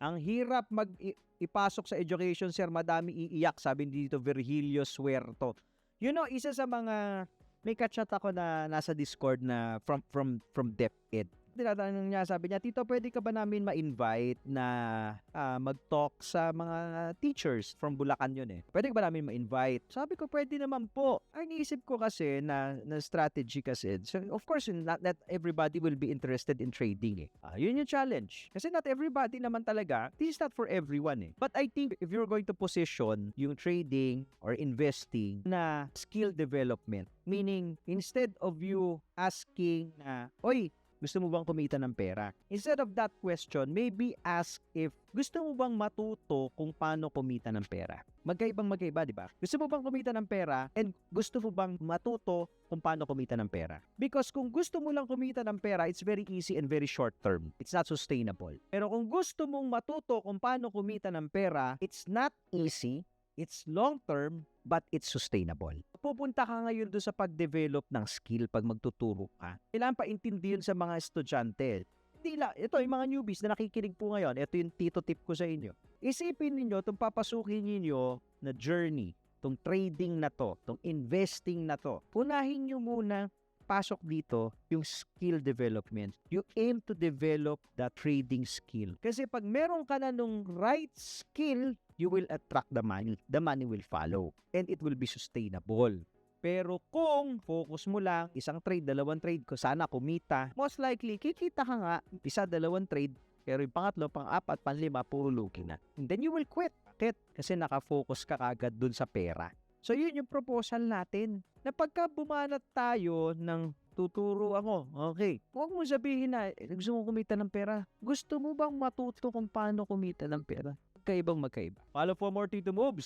Ang hirap ipasok sa education, sir, madami iiyak, sabi dito Virgilio Suerto. You know, isa sa mga may kachat ako na nasa Discord na from DepEd. Tinatanong niya, sabi niya, Tito, pwede ka ba namin ma-invite na mag-talk sa mga teachers from Bulacan yun eh. Pwede ka ba namin ma-invite? Sabi ko, pwede naman po. Ay, niisip ko kasi na strategy kasi. So, of course, not everybody will be interested in trading eh. Yun yung challenge. Kasi not everybody naman talaga. This is not for everyone eh. But I think if you're going to position yung trading or investing na skill development, meaning instead of you asking na, oy, gusto mo bang kumita ng pera? Instead of that question, maybe ask if gusto mo bang matuto kung paano kumita ng pera? Magkaiba, di ba? Gusto mo bang kumita ng pera and gusto mo bang matuto kung paano kumita ng pera? Because kung gusto mo lang kumita ng pera, it's very easy and very short term. It's not sustainable. Pero kung gusto mong matuto kung paano kumita ng pera, it's not easy, it's long term, but it's sustainable. Pupunta ka ngayon doon sa pag-develop ng skill pag magtuturo ka. Kailangan pa intindihin sa mga estudyante. Hindi lang, ito yung mga newbies na nakikinig po ngayon, ito yung tito tip ko sa inyo. Isipin ninyo itong papasukin ninyo na journey, itong trading na to, itong investing na to. Unahin nyo muna pasok dito yung skill development. You aim to develop the trading skill. Kasi pag meron ka na nung right skill, you will attract the money. The money will follow. And it will be sustainable. Pero kung focus mo lang, isang trade, dalawang trade, ko sana kumita, most likely, kikita ka nga, isa, dalawang trade, pero yung pangatlo, pang-apat, pang-lima, puro lugi na. And then you will quit. Bakit? Kasi nakafocus ka agad dun sa pera. So yun yung proposal natin. Na pagka bumanat tayo ng tuturo ako, okay, huwag mo sabihin na, gusto mo kumita ng pera. Gusto mo bang matuto kung paano kumita ng pera? Magkaiba. Follow for more Tito Moves.